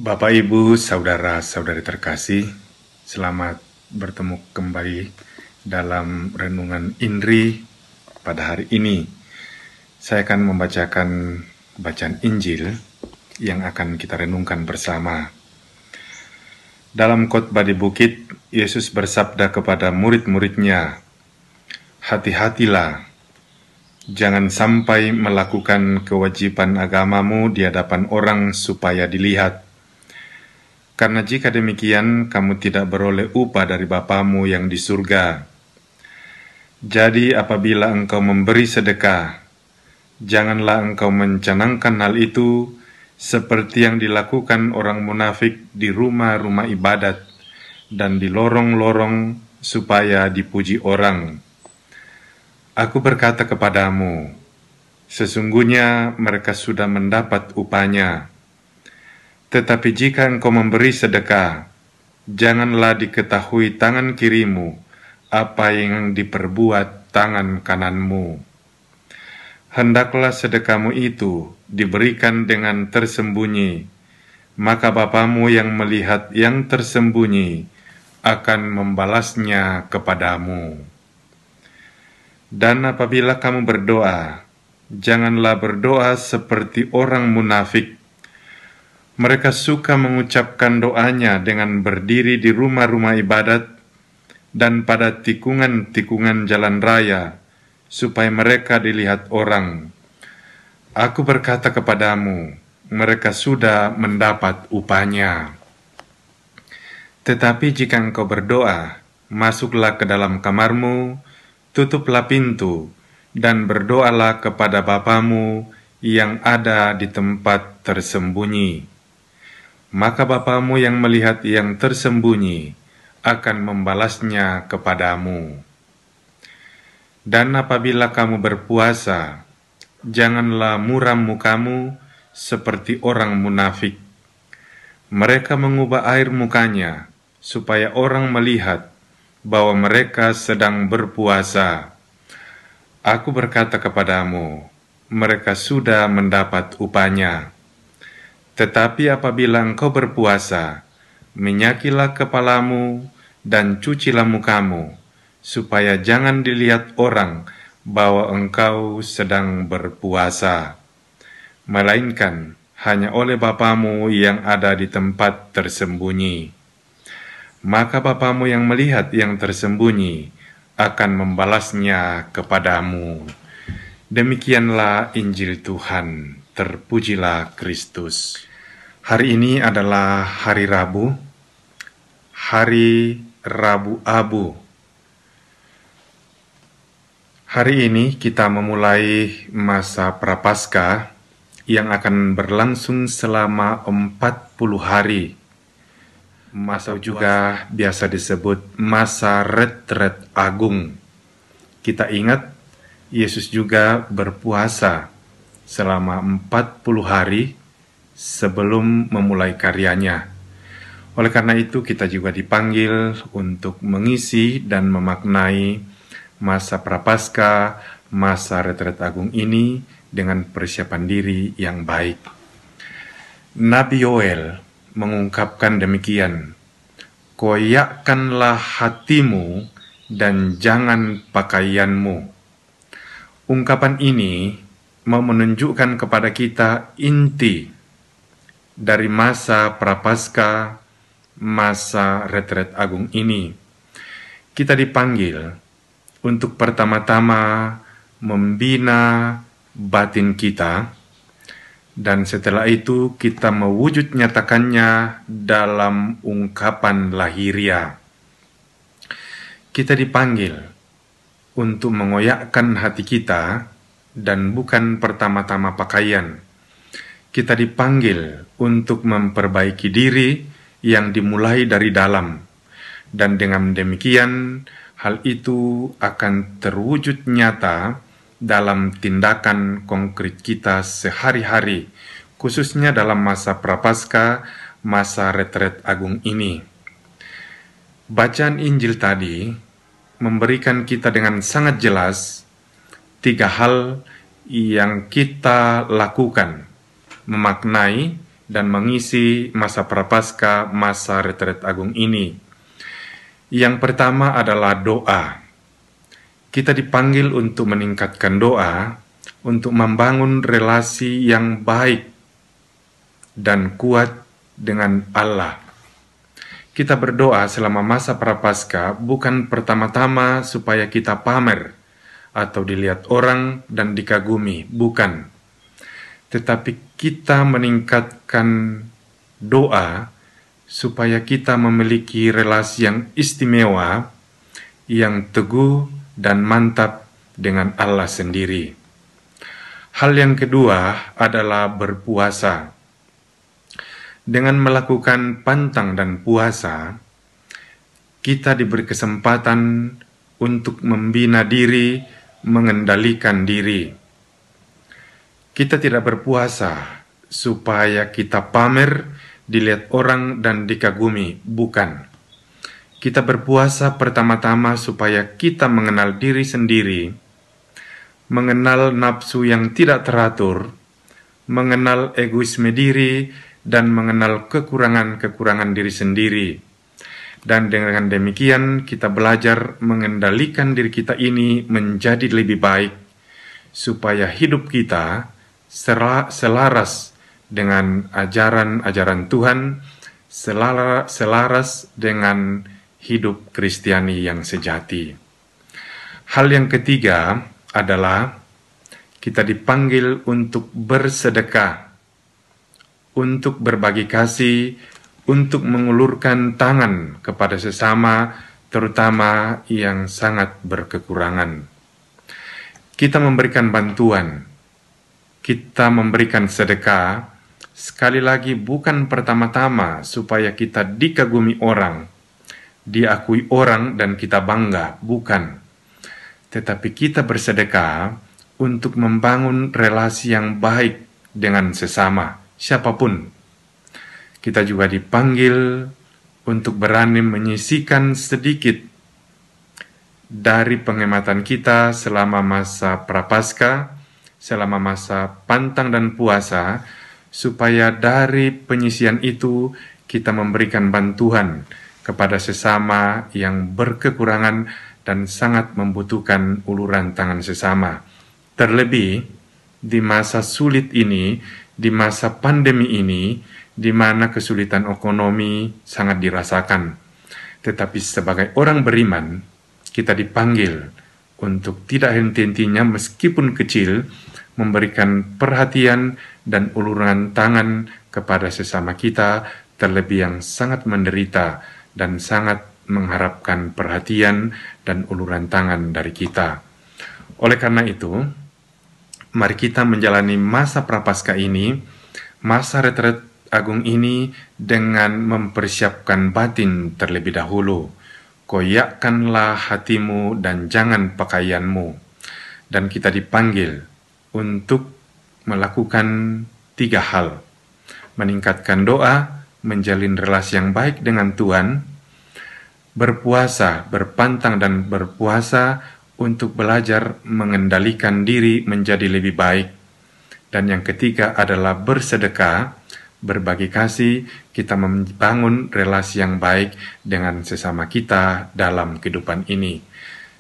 Bapak, Ibu, saudara-saudari terkasih, selamat bertemu kembali dalam renungan INRI pada hari ini. Saya akan membacakan bacaan Injil yang akan kita renungkan bersama. Dalam khotbah di bukit, Yesus bersabda kepada murid-muridnya, "Hati-hatilah, jangan sampai melakukan kewajiban agamamu di hadapan orang supaya dilihat. Karena jika demikian, kamu tidak beroleh upah dari Bapamu yang di surga. Jadi apabila engkau memberi sedekah, janganlah engkau mencanangkan hal itu seperti yang dilakukan orang munafik di rumah-rumah ibadat dan di lorong-lorong supaya dipuji orang. Aku berkata kepadamu, sesungguhnya mereka sudah mendapat upahnya. Tetapi jika engkau memberi sedekah, janganlah diketahui tangan kirimu apa yang diperbuat tangan kananmu. Hendaklah sedekahmu itu diberikan dengan tersembunyi, maka Bapamu yang melihat yang tersembunyi akan membalasnya kepadamu. Dan apabila kamu berdoa, janganlah berdoa seperti orang munafik. Mereka suka mengucapkan doanya dengan berdiri di rumah-rumah ibadat dan pada tikungan-tikungan jalan raya, supaya mereka dilihat orang. Aku berkata kepadamu, mereka sudah mendapat upahnya. Tetapi jika engkau berdoa, masuklah ke dalam kamarmu, tutuplah pintu, dan berdoalah kepada Bapamu yang ada di tempat tersembunyi. Maka Bapamu yang melihat yang tersembunyi akan membalasnya kepadamu. Dan apabila kamu berpuasa, janganlah muram mukamu seperti orang munafik. Mereka mengubah air mukanya supaya orang melihat bahwa mereka sedang berpuasa. Aku berkata kepadamu, mereka sudah mendapat upahnya. Tetapi apabila engkau berpuasa, minyakilah kepalamu dan cucilah mukamu, supaya jangan dilihat orang bahwa engkau sedang berpuasa, melainkan hanya oleh Bapamu yang ada di tempat tersembunyi. Maka Bapamu yang melihat yang tersembunyi akan membalasnya kepadamu." Demikianlah Injil Tuhan. Terpujilah Kristus. Hari ini adalah hari Rabu Abu. Hari ini kita memulai masa Prapaskah yang akan berlangsung selama 40 hari. Masa juga biasa disebut masa retret agung. Kita ingat, Yesus juga berpuasa selama 40 hari sebelum memulai karyanya. Oleh karena itu kita juga dipanggil untuk mengisi dan memaknai masa Prapaskah, masa retret agung ini dengan persiapan diri yang baik. Nabi Yoel mengungkapkan demikian, "Koyakkanlah hatimu dan jangan pakaianmu." Ungkapan ini mau menunjukkan kepada kita inti dari masa Prapaskah, masa retret agung ini. Kita dipanggil untuk pertama-tama membina batin kita, dan setelah itu kita mewujud nyatakannya dalam ungkapan lahiria. Kita dipanggil untuk mengoyakkan hati kita dan bukan pertama-tama pakaian. Kita dipanggil untuk memperbaiki diri yang dimulai dari dalam, dan dengan demikian hal itu akan terwujud nyata dalam tindakan konkret kita sehari-hari, khususnya dalam masa Prapaskah, masa retret agung ini. Bacaan Injil tadi memberikan kita dengan sangat jelas 3 hal yang kita lakukan memaknai dan mengisi masa Prapaskah, masa retret agung ini. Yang pertama adalah doa. Kita dipanggil untuk meningkatkan doa, untuk membangun relasi yang baik dan kuat dengan Allah. Kita berdoa selama masa Prapaskah bukan pertama-tama supaya kita pamer atau dilihat orang dan dikagumi, bukan. Tetapi kita meningkatkan doa supaya kita memiliki relasi yang istimewa, yang teguh dan mantap dengan Allah sendiri. Hal yang kedua adalah berpuasa. Dengan melakukan pantang dan puasa, kita diberi kesempatan untuk membina diri, mengendalikan diri. Kita tidak berpuasa supaya kita pamer, dilihat orang dan dikagumi, bukan. Kita berpuasa pertama-tama supaya kita mengenal diri sendiri, mengenal nafsu yang tidak teratur, mengenal egoisme diri, dan mengenal kekurangan-kekurangan diri sendiri. Dan dengan demikian kita belajar mengendalikan diri kita ini menjadi lebih baik, supaya hidup kita selaras dengan ajaran-ajaran Tuhan, selaras dengan hidup Kristiani yang sejati. Hal yang ketiga adalah kita dipanggil untuk bersedekah, untuk berbagi kasih, untuk mengulurkan tangan kepada sesama, terutama yang sangat berkekurangan. Kita memberikan bantuan, kita memberikan sedekah, sekali lagi bukan pertama-tama supaya kita dikagumi orang, diakui orang dan kita bangga, bukan. Tetapi kita bersedekah untuk membangun relasi yang baik dengan sesama, siapapun. Kita juga dipanggil untuk berani menyisihkan sedikit dari penghematan kita selama masa Prapaskah, selama masa pantang dan puasa, supaya dari penyisihan itu kita memberikan bantuan kepada sesama yang berkekurangan dan sangat membutuhkan uluran tangan sesama. Terlebih di masa sulit ini, di masa pandemi ini, di mana kesulitan ekonomi sangat dirasakan. Tetapi sebagai orang beriman, kita dipanggil untuk tidak henti-hentinya meskipun kecil, memberikan perhatian dan uluran tangan kepada sesama kita, terlebih yang sangat menderita dan sangat mengharapkan perhatian dan uluran tangan dari kita. Oleh karena itu, mari kita menjalani masa Prapaskah ini, masa retret agung ini dengan mempersiapkan batin terlebih dahulu. Koyakkanlah hatimu dan jangan pakaianmu. Dan kita dipanggil untuk melakukan 3 hal. Meningkatkan doa, menjalin relasi yang baik dengan Tuhan, berpuasa, berpantang dan berpuasa untuk belajar mengendalikan diri menjadi lebih baik. Dan yang ketiga adalah bersedekah, berbagi kasih, kita membangun relasi yang baik dengan sesama kita dalam kehidupan ini.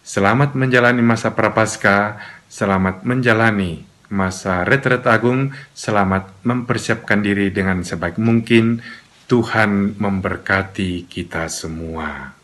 Selamat menjalani masa Prapaskah, selamat menjalani masa retret agung, selamat mempersiapkan diri dengan sebaik mungkin. Tuhan memberkati kita semua.